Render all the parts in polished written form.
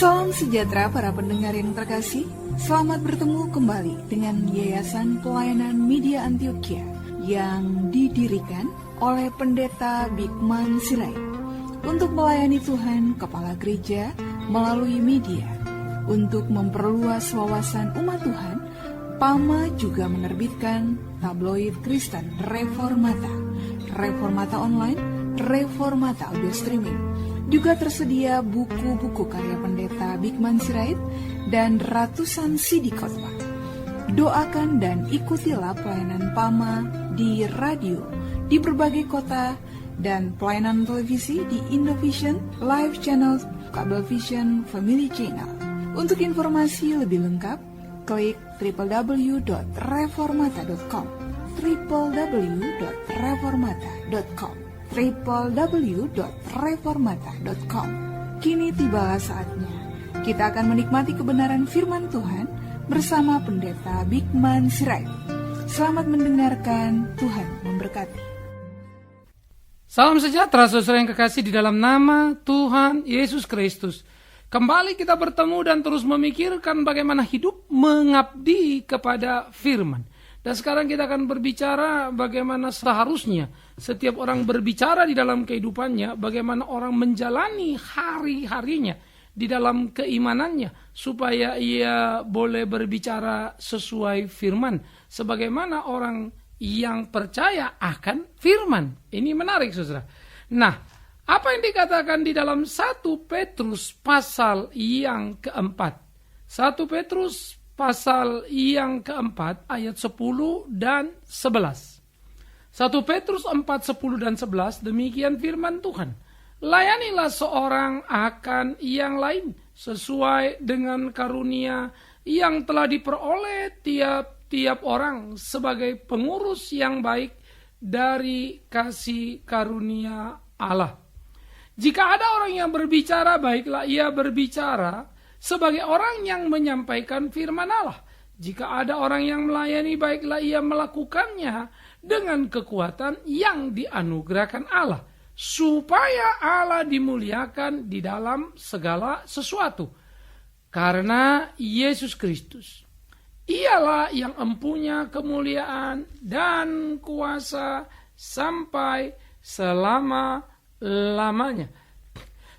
Salam sejahtera para pendengar yang terkasih. Selamat bertemu kembali dengan Yayasan Pelayanan Media Antioquia yang didirikan oleh Pendeta Bigman Sirait untuk melayani Tuhan Kepala Gereja melalui media. Untuk memperluas wawasan umat Tuhan, PAMA juga menerbitkan tabloid Kristen Reformata, Reformata Online, Reformata Audio Streaming. Juga tersedia buku-buku karya Pendeta Bigman Sirait dan ratusan CD khotbah. Doakan dan ikutilah pelayanan PAMA di radio di berbagai kota dan pelayanan televisi di Indovision, Live Channel, Kabelvision, Family Channel. Untuk informasi lebih lengkap, klik www.reformata.com www.reformata.com www.reformata.com. Kini tibalah saatnya kita akan menikmati kebenaran firman Tuhan bersama Pendeta Bigman Sirait. Selamat mendengarkan, Tuhan memberkati. Salam sejahtera saudara yang kekasih di dalam nama Tuhan Yesus Kristus. Kembali kita bertemu dan terus memikirkan bagaimana hidup mengabdi kepada firman. Dan sekarang kita akan berbicara bagaimana seharusnya setiap orang berbicara di dalam kehidupannya, bagaimana orang menjalani hari-harinya di dalam keimanannya, supaya ia boleh berbicara sesuai firman, sebagaimana orang yang percaya akan firman. Ini menarik, saudara. Nah, apa yang dikatakan di dalam 1 Petrus pasal yang keempat? 1 Petrus pasal yang keempat ayat 10 dan 11. 1 Petrus 4, 10 dan 11, demikian firman Tuhan. Layanilah seorang akan yang lain sesuai dengan karunia yang telah diperoleh tiap-tiap orang sebagai pengurus yang baik dari kasih karunia Allah. Jika ada orang yang berbicara, baiklah ia berbicara sebagai orang yang menyampaikan firman Allah. Jika ada orang yang melayani, baiklah ia melakukannya dengan kekuatan yang dianugerahkan Allah, supaya Allah dimuliakan di dalam segala sesuatu. Karena Yesus Kristus, ialah yang empunya kemuliaan dan kuasa sampai selama-lamanya.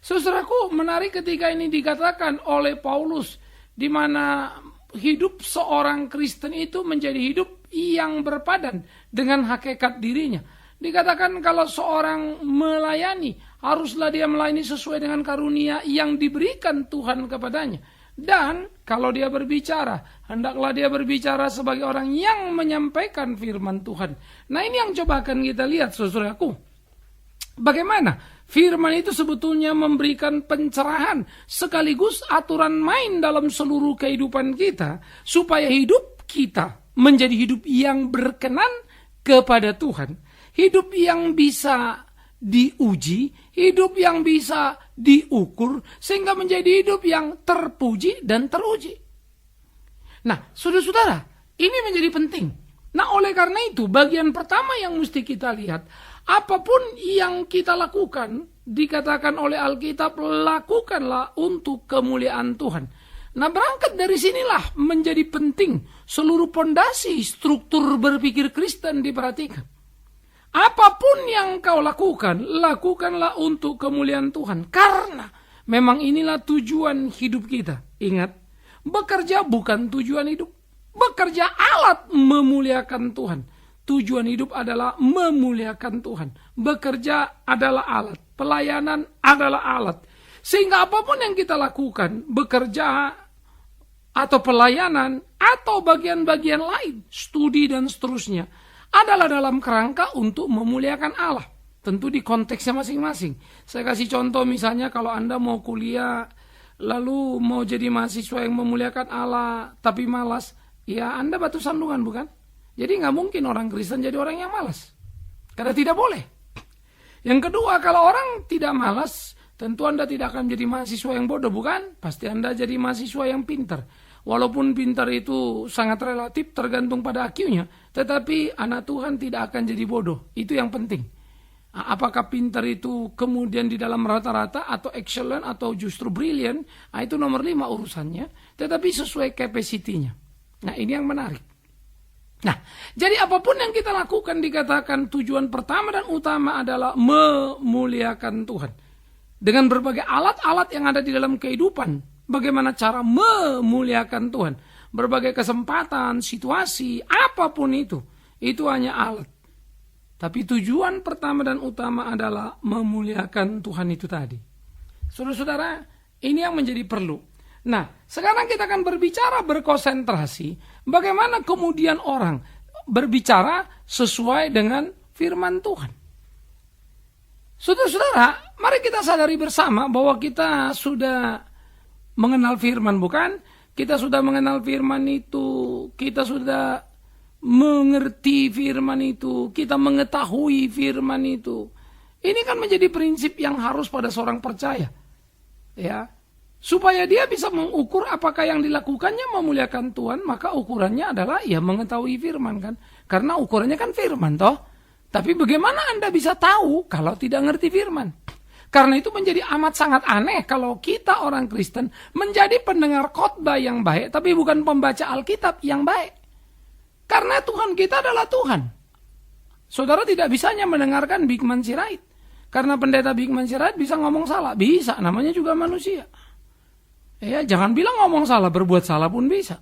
Saudaraku, menarik ketika ini dikatakan oleh Paulus, di mana hidup seorang Kristen itu menjadi hidup yang berpadan dengan hakikat dirinya. Dikatakan kalau seorang melayani, haruslah dia melayani sesuai dengan karunia yang diberikan Tuhan kepadanya. Dan kalau dia berbicara, hendaklah dia berbicara sebagai orang yang menyampaikan firman Tuhan. Nah, ini yang coba akan kita lihat, saudaraku. Bagaimana firman itu sebetulnya memberikan pencerahan sekaligus aturan main dalam seluruh kehidupan kita, supaya hidup kita menjadi hidup yang berkenan kepada Tuhan, hidup yang bisa diuji, hidup yang bisa diukur, sehingga menjadi hidup yang terpuji dan teruji. Nah, saudara-saudara, ini menjadi penting. Nah, oleh karena itu, bagian pertama yang mesti kita lihat, apapun yang kita lakukan, dikatakan oleh Alkitab, lakukanlah untuk kemuliaan Tuhan. Nah, berangkat dari sinilah menjadi penting seluruh pondasi struktur berpikir Kristen diperhatikan. Apapun yang kau lakukan, lakukanlah untuk kemuliaan Tuhan. Karena memang inilah tujuan hidup kita. Ingat, bekerja bukan tujuan hidup. Bekerja alat memuliakan Tuhan. Tujuan hidup adalah memuliakan Tuhan. Bekerja adalah alat. Pelayanan adalah alat. Sehingga apapun yang kita lakukan, bekerja atau pelayanan atau bagian-bagian lain, studi dan seterusnya, adalah dalam kerangka untuk memuliakan Allah. Tentu di konteksnya masing-masing. Saya kasih contoh, misalnya kalau Anda mau kuliah, lalu mau jadi mahasiswa yang memuliakan Allah, tapi malas, ya Anda batu sandungan, bukan? Jadi nggak mungkin orang Kristen jadi orang yang malas. Karena tidak boleh. Yang kedua, kalau orang tidak malas, tentu Anda tidak akan menjadi mahasiswa yang bodoh, bukan? Pasti Anda jadi mahasiswa yang pintar. Walaupun pintar itu sangat relatif, tergantung pada IQ-nya. Tetapi anak Tuhan tidak akan jadi bodoh. Itu yang penting. Apakah pintar itu kemudian di dalam rata-rata atau excellent atau justru brilliant, itu nomor 5 urusannya. Tetapi sesuai capacity-nya. Nah, ini yang menarik. Nah, jadi apapun yang kita lakukan dikatakan tujuan pertama dan utama adalah memuliakan Tuhan. Dengan berbagai alat-alat yang ada di dalam kehidupan, bagaimana cara memuliakan Tuhan. Berbagai kesempatan, situasi, apapun itu hanya alat. Tapi tujuan pertama dan utama adalah memuliakan Tuhan itu tadi. Saudara-saudara, ini yang menjadi perlu. Nah, sekarang kita akan berbicara berkonsentrasi bagaimana kemudian orang berbicara sesuai dengan firman Tuhan. Saudara-saudara, mari kita sadari bersama bahwa kita sudah mengenal firman, bukan? Kita sudah mengenal firman itu, kita sudah mengerti firman itu, kita mengetahui firman itu. Ini kan menjadi prinsip yang harus pada seorang percaya. Ya. Supaya dia bisa mengukur apakah yang dilakukannya memuliakan Tuhan, maka ukurannya adalah ya mengetahui firman kan. Karena ukurannya kan firman toh. Tapi bagaimana Anda bisa tahu kalau tidak ngerti firman? Karena itu menjadi amat sangat aneh kalau kita orang Kristen menjadi pendengar khotbah yang baik, tapi bukan pembaca Alkitab yang baik. Karena Tuhan kita adalah Tuhan. Saudara tidak bisanya mendengarkan Bikman Sirait. Karena pendeta Bikman Sirait bisa ngomong salah. Bisa, namanya juga manusia. Ya, jangan bilang ngomong salah, berbuat salah pun bisa.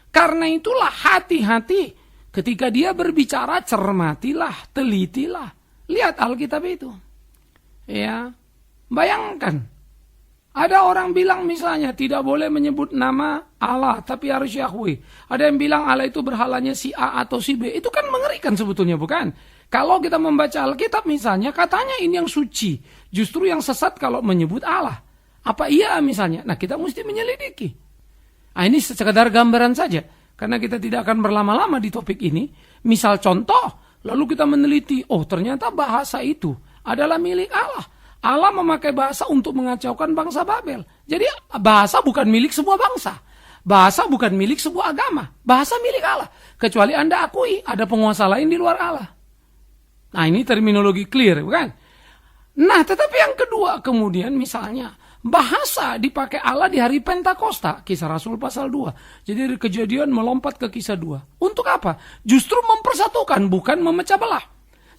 Karena itulah hati-hati ketika dia berbicara, cermatilah, telitilah. Lihat Alkitab itu. Ya, bayangkan. Ada orang bilang misalnya tidak boleh menyebut nama Allah, tapi harus Yahweh. Ada yang bilang Allah itu berhalanya si A atau si B. Itu kan mengerikan sebetulnya, bukan? Kalau kita membaca Alkitab misalnya, katanya ini yang suci. Justru yang sesat kalau menyebut Allah. Apa iya misalnya? Nah, kita mesti menyelidiki. Nah, ini sekedar gambaran saja. Karena kita tidak akan berlama-lama di topik ini. Misal contoh, lalu kita meneliti, oh ternyata bahasa itu adalah milik Allah. Allah memakai bahasa untuk mengacaukan bangsa Babel. Jadi bahasa bukan milik sebuah bangsa. Bahasa bukan milik sebuah agama. Bahasa milik Allah. Kecuali Anda akui ada penguasa lain di luar Allah. Nah, ini terminologi clear, bukan? Nah, tetapi yang kedua kemudian misalnya, bahasa dipakai Allah di hari Pentakosta, Kisah Rasul pasal 2. Jadi dari Kejadian melompat ke Kisah 2. Untuk apa? Justru mempersatukan, bukan memecah belah.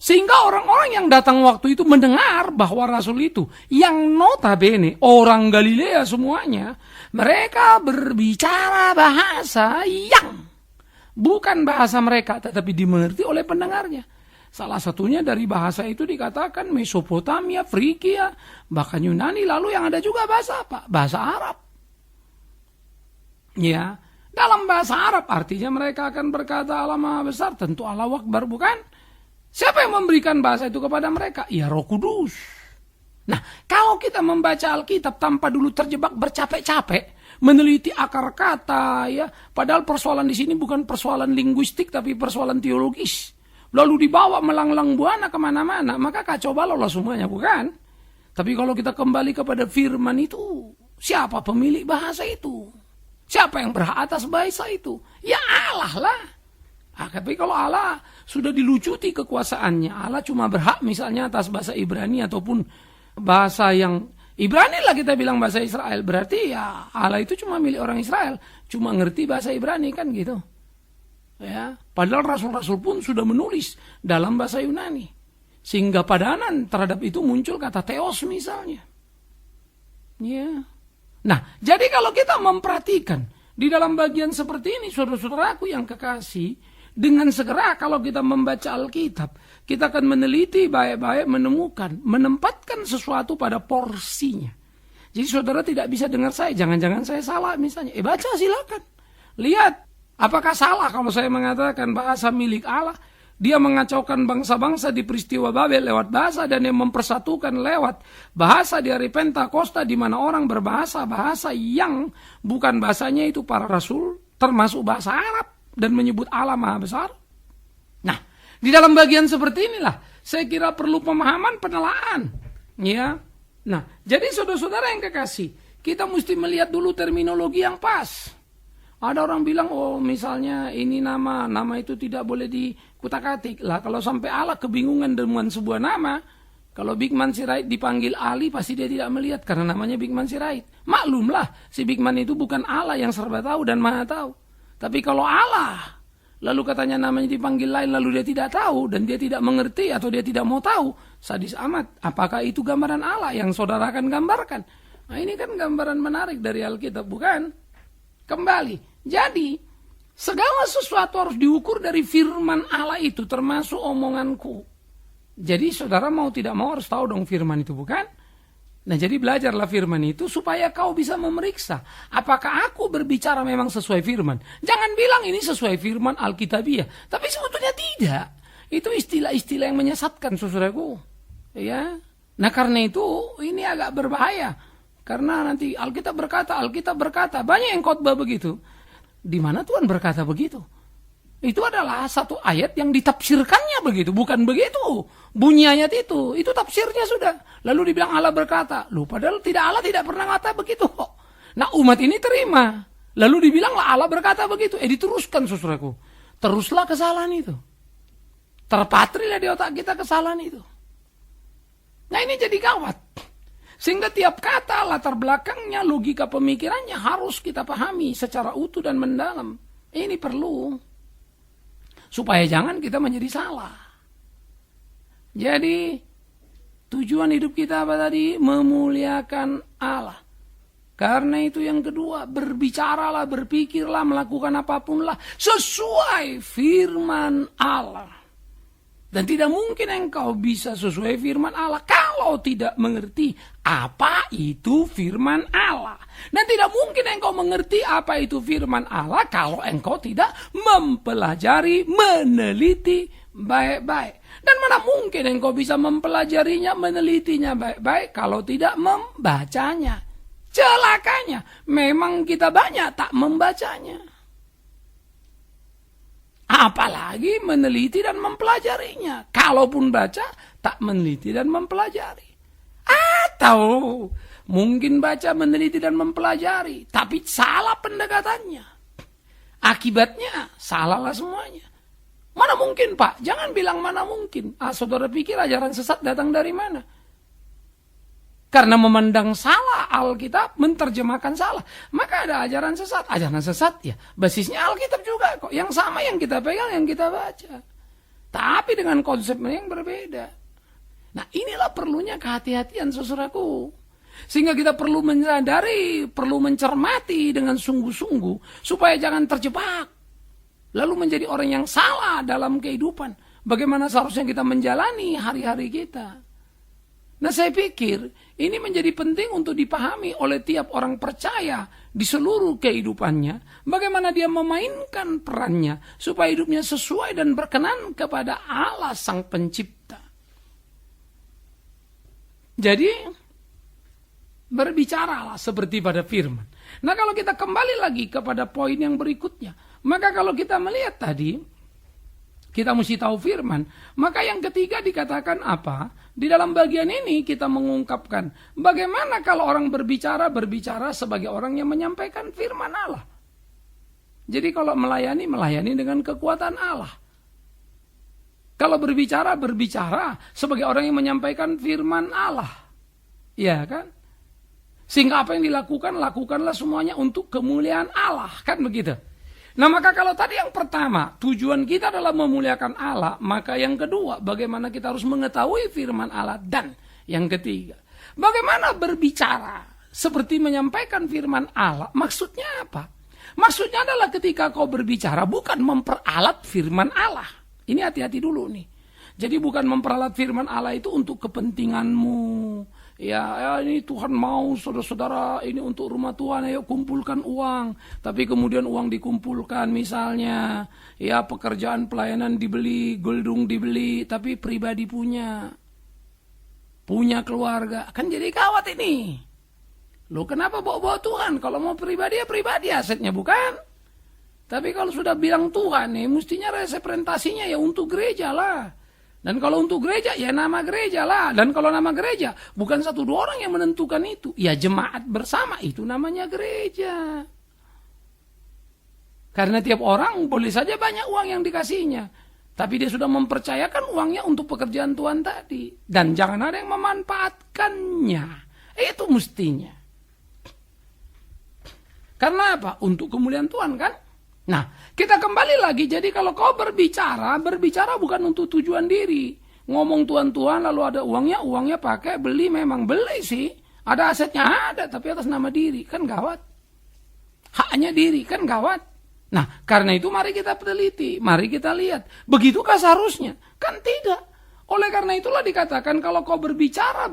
Sehingga orang-orang yang datang waktu itu mendengar bahwa Rasul itu, yang notabene orang Galilea semuanya, mereka berbicara bahasa yang bukan bahasa mereka, tetapi dimengerti oleh pendengarnya. Salah satunya dari bahasa itu dikatakan Mesopotamia, Frigia, bahkan Yunani. Lalu yang ada juga bahasa apa? Bahasa Arab. Ya, dalam bahasa Arab artinya mereka akan berkata Allah Maha Besar, tentu Allah Akbar, bukan? Siapa yang memberikan bahasa itu kepada mereka? Ya Roh Kudus. Nah, kalau kita membaca Alkitab tanpa dulu terjebak bercapek-capek, meneliti akar kata, ya, padahal persoalan di sini bukan persoalan linguistik tapi persoalan teologis. Lalu dibawa melanglang buana kemana-mana, maka kacau balau lah semuanya, bukan? Tapi kalau kita kembali kepada firman itu, siapa pemilik bahasa itu? Siapa yang berhak atas bahasa itu? Ya Allah lah. Tapi kalau Allah sudah dilucuti kekuasaannya, Allah cuma berhak misalnya atas bahasa Ibrani ataupun bahasa yang Ibrani lah kita bilang bahasa Israel, berarti ya Allah itu cuma milik orang Israel, cuma ngerti bahasa Ibrani kan gitu. Ya, padahal rasul-rasul pun sudah menulis dalam bahasa Yunani. Sehingga padanan terhadap itu muncul kata theos misalnya. Ya. Nah, jadi kalau kita memperhatikan di dalam bagian seperti ini, saudara-saudaraku yang kekasih, dengan segera kalau kita membaca Alkitab, kita akan meneliti baik-baik, menemukan, menempatkan sesuatu pada porsinya. Jadi saudara tidak bisa dengar saya, jangan-jangan saya salah misalnya. Baca silakan. Lihat. Apakah salah kalau saya mengatakan bahasa milik Allah? Dia mengacaukan bangsa-bangsa di peristiwa Babel lewat bahasa, dan yang mempersatukan lewat bahasa di hari Pentakosta, di mana orang berbahasa bahasa yang bukan bahasanya itu para rasul, termasuk bahasa Arab, dan menyebut Allah Maha Besar. Nah, di dalam bagian seperti inilah saya kira perlu pemahaman penelaan. Ya. Nah, jadi saudara-saudara yang kekasih, kita mesti melihat dulu terminologi yang pas. Ada orang bilang, oh misalnya ini nama itu tidak boleh dikutak-atik. Lah kalau sampai Allah kebingungan dengan sebuah nama, Kalau Bigman Sirait dipanggil Ali, pasti dia tidak melihat karena namanya Bigman Sirait. Maklumlah, si Bigman itu bukan Allah yang serba tahu dan maha tahu. Tapi kalau Allah, lalu katanya namanya dipanggil lain, lalu dia tidak tahu dan dia tidak mengerti atau dia tidak mau tahu, sadis amat. Apakah itu gambaran Allah yang saudara akan gambarkan? Nah, ini kan gambaran menarik dari Alkitab, bukan? Kembali, jadi segala sesuatu harus diukur dari firman Allah itu, termasuk omonganku. Jadi saudara mau tidak mau harus tahu dong firman itu, bukan? Nah, jadi belajarlah firman itu supaya kau bisa memeriksa apakah aku berbicara memang sesuai firman. Jangan bilang ini sesuai firman Alkitabiah, tapi sebetulnya tidak. Itu istilah-istilah yang menyesatkan, saudaraku. Ya. Nah, karena itu ini agak berbahaya. Karena nanti Alkitab berkata, banyak yang khotbah begitu. Di mana Tuhan berkata begitu? Itu adalah satu ayat yang ditafsirkannya begitu, bukan begitu. Bunyi ayat itu tafsirnya sudah. Lalu dibilang Allah berkata, loh padahal Allah tidak pernah kata begitu kok. Nah, umat ini terima. Lalu dibilanglah Allah berkata begitu. Diteruskan, saudaraku. Teruslah kesalahan itu. Terpatrilah di otak kita kesalahan itu. Nah, ini jadi gawat. Sehingga tiap kata, latar belakangnya, logika pemikirannya harus kita pahami secara utuh dan mendalam. Ini perlu. Supaya jangan kita menjadi salah. Jadi, tujuan hidup kita apa tadi? Memuliakan Allah. Karena itu yang kedua, berbicaralah, berpikirlah, melakukan apapunlah sesuai firman Allah. Dan tidak mungkin engkau bisa sesuai firman Allah kalau tidak mengerti apa itu firman Allah. Dan tidak mungkin engkau mengerti apa itu firman Allah kalau engkau tidak mempelajari, meneliti baik-baik. Dan mana mungkin engkau bisa mempelajarinya, menelitinya baik-baik kalau tidak membacanya. Celakanya, memang kita banyak tak membacanya. Apalagi meneliti dan mempelajarinya. Kalaupun baca, tak meneliti dan mempelajari. Atau mungkin baca, meneliti dan mempelajari, tapi salah pendekatannya. Akibatnya salahlah semuanya. Mana mungkin, Pak? Jangan bilang mana mungkin. Saudara pikir ajaran sesat datang dari mana? Karena memandang salah Alkitab, menerjemahkan salah, maka ada ajaran sesat. Ajaran sesat ya basisnya Alkitab juga kok. Yang sama yang kita pegang, yang kita baca. Tapi dengan konsep yang berbeda. Nah, inilah perlunya kehati-hatian, saudaraku. Sehingga kita perlu menyadari, perlu mencermati dengan sungguh-sungguh supaya jangan terjebak. Lalu menjadi orang yang salah dalam kehidupan. Bagaimana seharusnya kita menjalani hari-hari kita. Nah, saya pikir ini menjadi penting untuk dipahami oleh tiap orang percaya di seluruh kehidupannya. Bagaimana dia memainkan perannya supaya hidupnya sesuai dan berkenan kepada Allah Sang Pencipta. Jadi, berbicaralah seperti pada firman. Nah, kalau kita kembali lagi kepada poin yang berikutnya, maka kalau kita melihat tadi, kita mesti tahu firman. Maka yang ketiga dikatakan apa? Di dalam bagian ini kita mengungkapkan bagaimana kalau orang berbicara sebagai orang yang menyampaikan firman Allah. Jadi kalau melayani dengan kekuatan Allah. Kalau berbicara sebagai orang yang menyampaikan firman Allah. Ya kan? Sehingga apa yang dilakukan, lakukanlah semuanya untuk kemuliaan Allah. Kan begitu? Nah, maka kalau tadi yang pertama, tujuan kita adalah memuliakan Allah, maka yang kedua, bagaimana kita harus mengetahui firman Allah. Dan yang ketiga, bagaimana berbicara seperti menyampaikan firman Allah. Maksudnya apa? Maksudnya adalah ketika kau berbicara bukan memperalat firman Allah. Ini hati-hati dulu nih. Jadi bukan memperalat firman Allah itu untuk kepentinganmu. Ya, ini Tuhan mau saudara-saudara ini untuk rumah Tuhan, ayo kumpulkan uang. Tapi kemudian uang dikumpulkan misalnya, ya pekerjaan pelayanan dibeli, gedung dibeli, tapi pribadi punya keluarga. Kan jadi gawat ini. Loh, kenapa bawa-bawa Tuhan? Kalau mau pribadi ya pribadi asetnya, bukan? Tapi kalau sudah bilang Tuhan nih, mestinya representasinya ya untuk gereja lah. Dan kalau untuk gereja, ya nama gereja lah. Dan kalau nama gereja, bukan 1-2 orang yang menentukan itu. Ya jemaat bersama, itu namanya gereja. Karena tiap orang boleh saja banyak uang yang dikasihnya. Tapi dia sudah mempercayakan uangnya untuk pekerjaan Tuhan tadi. Dan jangan ada yang memanfaatkannya. Itu mestinya. Karena apa? Untuk kemuliaan Tuhan kan? Nah, kita kembali lagi. Jadi kalau kau berbicara bukan untuk tujuan diri. Ngomong Tuhan lalu ada uangnya pakai beli, memang beli sih. Ada asetnya ada, tapi atas nama diri. Kan gawat. Haknya diri, kan gawat. Nah, karena itu mari kita teliti, mari kita lihat. Begitukah seharusnya? Kan tidak. Oleh karena itulah dikatakan kalau kau berbicara.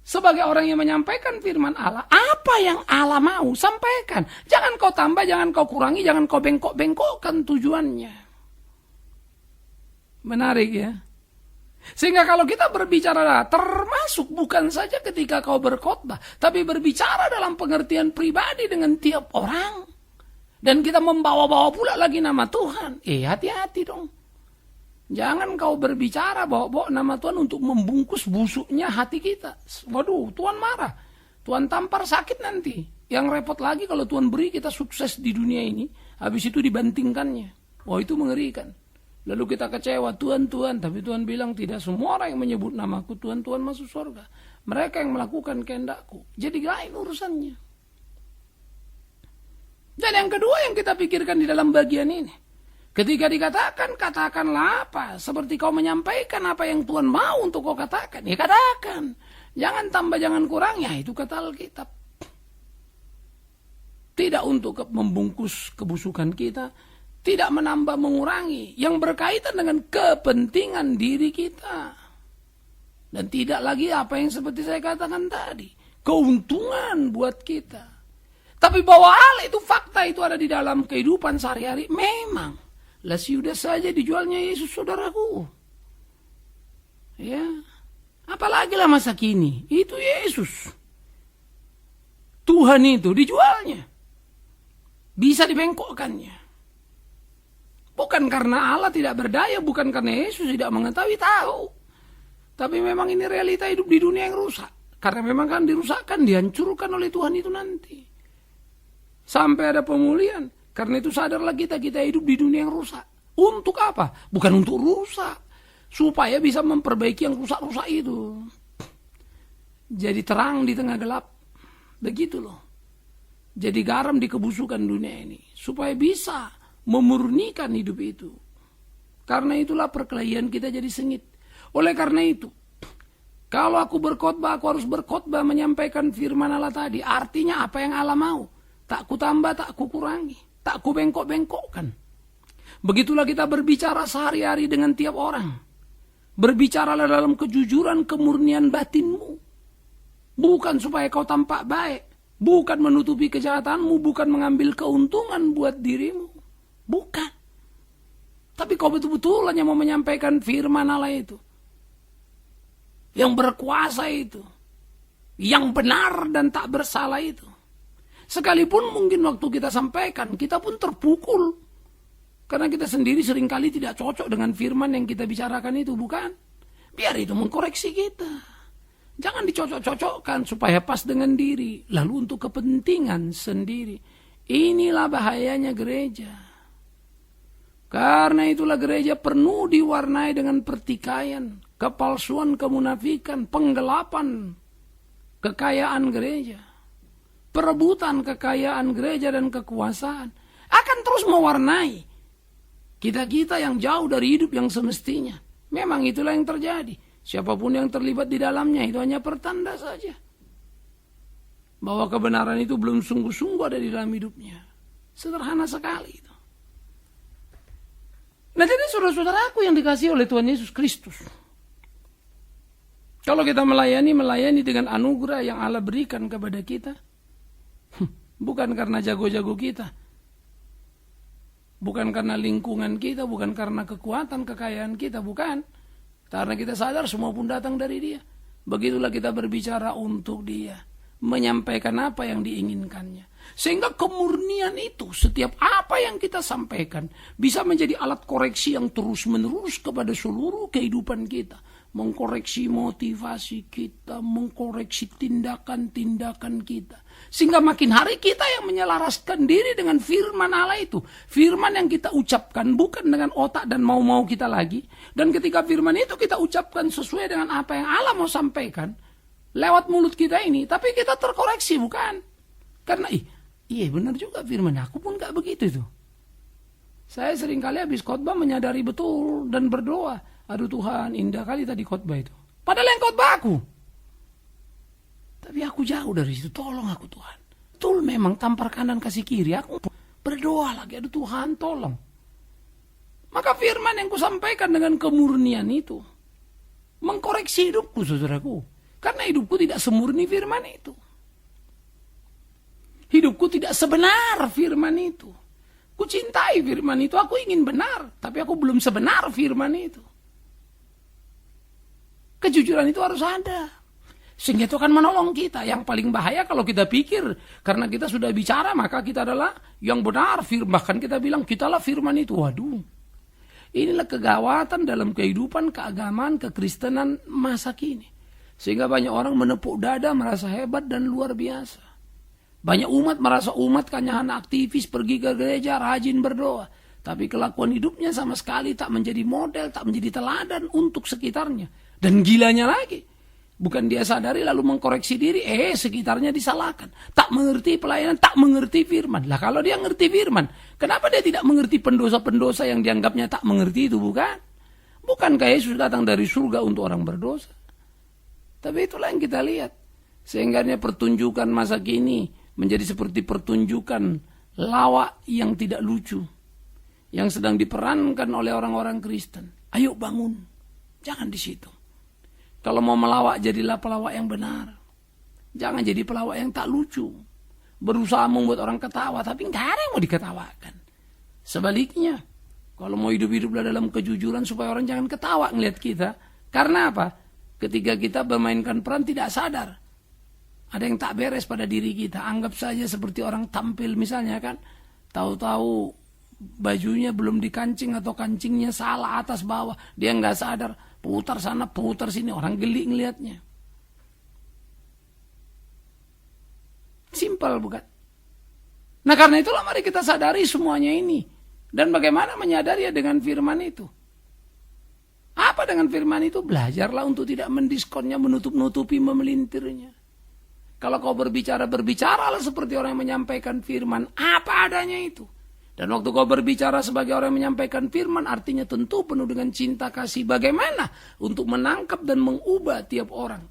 Sebagai orang yang menyampaikan firman Allah, apa yang Allah mau, sampaikan. Jangan kau tambah, jangan kau kurangi, jangan kau bengkok-bengkokkan tujuannya. Menarik ya. Sehingga kalau kita berbicara, termasuk bukan saja ketika kau berkhotbah, tapi berbicara dalam pengertian pribadi dengan tiap orang. Dan kita membawa-bawa pula lagi nama Tuhan. Hati-hati dong. Jangan kau berbicara bawa-bawa nama Tuhan untuk membungkus busuknya hati kita. Waduh, Tuhan marah. Tuhan tampar sakit nanti. Yang repot lagi kalau Tuhan beri kita sukses di dunia ini. Habis itu dibantingkannya. Wah, itu mengerikan. Lalu kita kecewa, Tuhan. Tapi Tuhan bilang tidak semua orang yang menyebut namaku Tuhan masuk surga. Mereka yang melakukan kehendakku. Jadi lain urusannya. Dan yang kedua yang kita pikirkan di dalam bagian ini. Ketika dikatakan, katakanlah apa. Seperti kau menyampaikan apa yang Tuhan mau untuk kau katakan. Ya katakan. Jangan tambah, jangan kurang. Ya itu kata Alkitab. Tidak untuk membungkus kebusukan kita. Tidak menambah, mengurangi. Yang berkaitan dengan kepentingan diri kita. Dan tidak lagi apa yang seperti saya katakan tadi. Keuntungan buat kita. Tapi bahwa Allah itu fakta itu ada di dalam kehidupan sehari-hari. Memang. Lah sudah saja dijualnya Yesus saudaraku. Ya. Apalagi lah masa kini. Itu Yesus. Tuhan itu dijualnya. Bisa dibengkokkannya. Bukan karena Allah tidak berdaya. Bukan karena Yesus tidak mengetahui, tahu. Tapi memang ini realita hidup di dunia yang rusak. Karena memang kan dirusakkan, dihancurkan oleh Tuhan itu nanti. Sampai ada pemulihan. Karena itu sadarlah kita hidup di dunia yang rusak. Untuk apa? Bukan untuk rusak. Supaya bisa memperbaiki yang rusak-rusak itu. Jadi terang di tengah gelap. Begitu loh. Jadi garam di kebusukan dunia ini. Supaya bisa memurnikan hidup itu. Karena itulah perkelahian kita jadi sengit. Oleh karena itu. Kalau aku berkhotbah, aku harus berkhotbah menyampaikan firman Allah tadi. Artinya apa yang Allah mau. Tak ku tambah, tak ku kurangi. Tak ku bengkok-bengkokkan. Begitulah kita berbicara sehari-hari dengan tiap orang. Berbicaralah dalam kejujuran, kemurnian batinmu. Bukan supaya kau tampak baik. Bukan menutupi kejahatanmu. Bukan mengambil keuntungan buat dirimu. Bukan. Tapi kau betul-betul hanya mau menyampaikan firman Allah itu. Yang berkuasa itu. Yang benar dan tak bersalah itu. Sekalipun mungkin waktu kita sampaikan, kita pun terpukul. Karena kita sendiri seringkali tidak cocok dengan firman yang kita bicarakan itu, bukan? Biar itu mengkoreksi kita. Jangan dicocok-cocokkan supaya pas dengan diri. Lalu untuk kepentingan sendiri. Inilah bahayanya gereja. Karena itulah gereja penuh diwarnai dengan pertikaian, kepalsuan, kemunafikan, penggelapan kekayaan gereja. Perebutan kekayaan gereja dan kekuasaan akan terus mewarnai kita-kita yang jauh dari hidup yang semestinya. Memang itulah yang terjadi. Siapapun yang terlibat di dalamnya itu hanya pertanda saja. Bahwa kebenaran itu belum sungguh-sungguh ada di dalam hidupnya. Sederhana sekali itu. Nah jadi saudara-saudaraku yang dikasihi oleh Tuhan Yesus Kristus. Kalau kita melayani dengan anugerah yang Allah berikan kepada kita. Bukan karena jago-jago kita. Bukan karena lingkungan kita. Bukan karena kekuatan, kekayaan kita. Bukan. Karena kita sadar semua pun datang dari Dia. Begitulah kita berbicara untuk Dia. Menyampaikan apa yang diinginkannya. Sehingga kemurnian itu, setiap apa yang kita sampaikan, bisa menjadi alat koreksi yang terus-menerus kepada seluruh kehidupan kita. mengkoreksi motivasi kita, mengkoreksi tindakan-tindakan kita. Sehingga makin hari kita yang menyelaraskan diri dengan firman Allah itu. Firman yang kita ucapkan bukan dengan otak dan mau-mau kita lagi. Dan ketika firman itu kita ucapkan sesuai dengan apa yang Allah mau sampaikan, lewat mulut kita ini, tapi kita terkoreksi, bukan? Karena, iya benar juga firman, aku pun gak begitu tuh. Saya seringkali habis khotbah menyadari betul dan berdoa, aduh Tuhan, indah kali tadi khotbah itu. Padahal yang khotbah aku. Tapi aku jauh dari situ, tolong aku Tuhan. Betul memang tampar kanan kasih kiri, aku berdoa lagi, aduh Tuhan tolong. Maka firman yang kusampaikan dengan kemurnian itu, mengkoreksi hidupku saudaraku. Karena hidupku tidak semurni firman itu. Hidupku tidak sebenar firman itu. Ku cintai firman itu, aku ingin benar. Tapi aku belum sebenar firman itu. Kejujuran itu harus ada. Sehingga itu akan menolong kita. Yang paling bahaya kalau kita pikir, karena kita sudah bicara, maka kita adalah yang benar. Bahkan kita bilang, kitalah firman itu. Waduh. Inilah kegawatan dalam kehidupan, keagamaan, kekristenan masa kini. Sehingga banyak orang menepuk dada, merasa hebat dan luar biasa. Banyak umat merasa umat hanya anak aktivis, pergi ke gereja, rajin berdoa. Tapi kelakuan hidupnya sama sekali tak menjadi model, tak menjadi teladan untuk sekitarnya. Dan gilanya lagi, bukan dia sadari lalu mengkoreksi diri, sekitarnya disalahkan. Tak mengerti pelayanan, tak mengerti firman. Lah kalau dia ngerti firman, kenapa dia tidak mengerti pendosa-pendosa yang dianggapnya tak mengerti itu, bukan? Bukankah Yesus datang dari surga untuk orang berdosa? Tapi itulah yang kita lihat. Sehingganya pertunjukan masa kini menjadi seperti pertunjukan lawak yang tidak lucu. Yang sedang diperankan oleh orang-orang Kristen. Ayo bangun. Jangan di situ. Kalau mau melawak, jadilah pelawak yang benar. Jangan jadi pelawak yang tak lucu. Berusaha membuat orang ketawa, tapi nggak ada yang mau diketawakan. Sebaliknya, kalau mau hidup-hiduplah dalam kejujuran supaya orang jangan ketawa ngelihat kita. Karena apa? Ketika kita memainkan peran tidak sadar. Ada yang tak beres pada diri kita. Anggap saja seperti orang tampil misalnya kan. Tahu-tahu bajunya belum dikancing atau kancingnya salah atas bawah. Dia nggak sadar. Putar sana, putar sini. Orang geli ngelihatnya. Simpel bukan? Nah karena itulah mari kita sadari semuanya ini. Dan bagaimana menyadari dengan firman itu. Apa dengan firman itu? Belajarlah untuk tidak mendiskonnya, menutup-nutupi, memelintirnya. Kalau kau berbicara, berbicaralah seperti orang yang menyampaikan firman. Apa adanya itu. Dan waktu kau berbicara sebagai orang yang menyampaikan firman, artinya tentu penuh dengan cinta kasih. Bagaimana untuk menangkap dan mengubah tiap orang.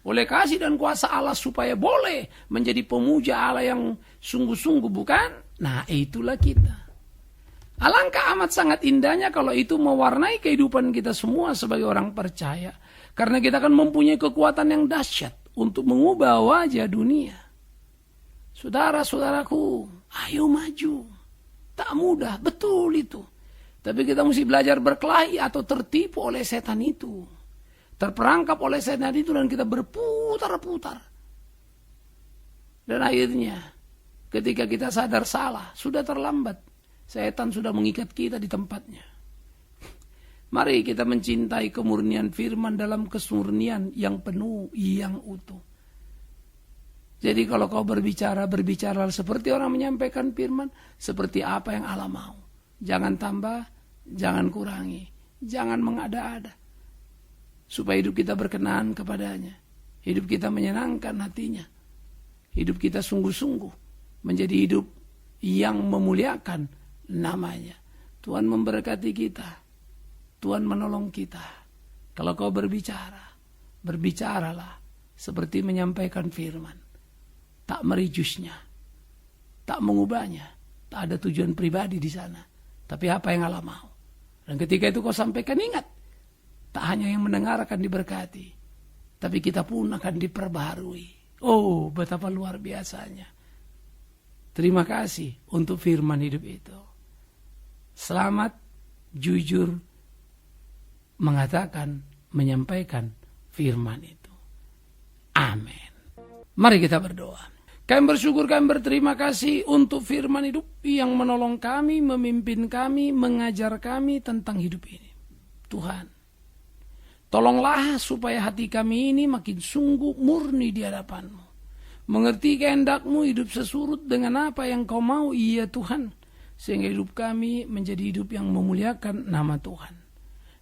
Oleh kasih dan kuasa Allah supaya boleh menjadi pemuja Allah yang sungguh-sungguh, bukan? Nah itulah kita. Alangkah amat sangat indahnya kalau itu mewarnai kehidupan kita semua sebagai orang percaya. Karena kita akan mempunyai kekuatan yang dahsyat untuk mengubah wajah dunia. Saudara-saudaraku, ayo maju. Tak mudah, betul itu. Tapi kita mesti belajar berkelahi atau tertipu oleh setan itu. Terperangkap oleh setan itu dan kita berputar-putar. Dan akhirnya, ketika kita sadar salah, sudah terlambat. Setan sudah mengikat kita di tempatnya. Mari kita mencintai kemurnian firman dalam kesemurnian yang penuh, yang utuh. Jadi kalau kau berbicara, berbicaralah seperti orang menyampaikan firman, seperti apa yang Allah mau. Jangan tambah, jangan kurangi, jangan mengada-ada. Supaya hidup kita berkenan kepadanya. Hidup kita menyenangkan hatinya. Hidup kita sungguh-sungguh menjadi hidup yang memuliakan namanya. Tuhan memberkati kita. Tuhan menolong kita. Kalau kau berbicara, berbicaralah seperti menyampaikan firman. Tak merijusnya, tak mengubahnya, tak ada tujuan pribadi di sana. Tapi apa yang Allah mau. Dan ketika itu kau sampaikan, ingat, tak hanya yang mendengarkan diberkati, tapi kita pun akan diperbaharui. Oh, betapa luar biasanya. Terima kasih untuk firman hidup itu. Selamat, jujur, mengatakan, menyampaikan firman itu. Amin. Mari kita berdoa. Kami bersyukur, kami berterima kasih untuk firman hidup yang menolong kami, memimpin kami, mengajar kami tentang hidup ini. Tuhan, Tolonglah supaya hati kami ini makin sungguh murni di hadapan-Mu. Mengerti kehendak-Mu, hidup sesurut dengan apa yang Kau mau, iya Tuhan. Sehingga hidup kami menjadi hidup yang memuliakan nama Tuhan.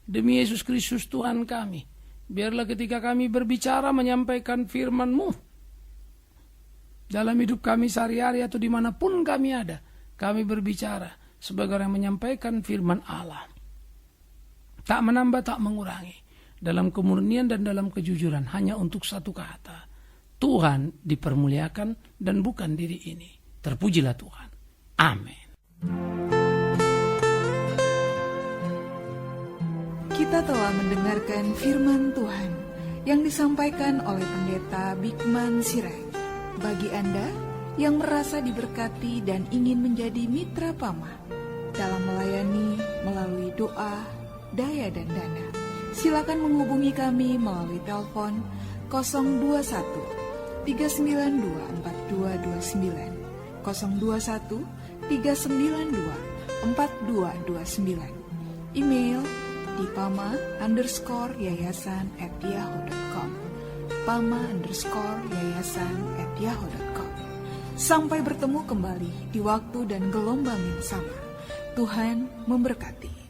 Demi Yesus Kristus Tuhan kami, biarlah ketika kami berbicara menyampaikan firman-Mu, dalam hidup kami sehari-hari atau dimanapun kami ada, kami berbicara sebagai orang yang menyampaikan firman Allah. Tak menambah, tak mengurangi. Dalam kemurnian dan dalam kejujuran, hanya untuk satu kata. Tuhan dipermuliakan dan bukan diri ini. Terpujilah Tuhan. Amin. Kita telah mendengarkan firman Tuhan yang disampaikan oleh Pendeta Bikman Sirait. Bagi Anda yang merasa diberkati dan ingin menjadi mitra Pama dalam melayani melalui doa, daya dan dana, silakan menghubungi kami melalui telepon 021 392 4229, 021 392 4229. Email di pama_yayasan@yahoo.com, pama_yayasan@yahoo.com. Sampai bertemu kembali di waktu dan gelombang yang sama. Tuhan memberkati.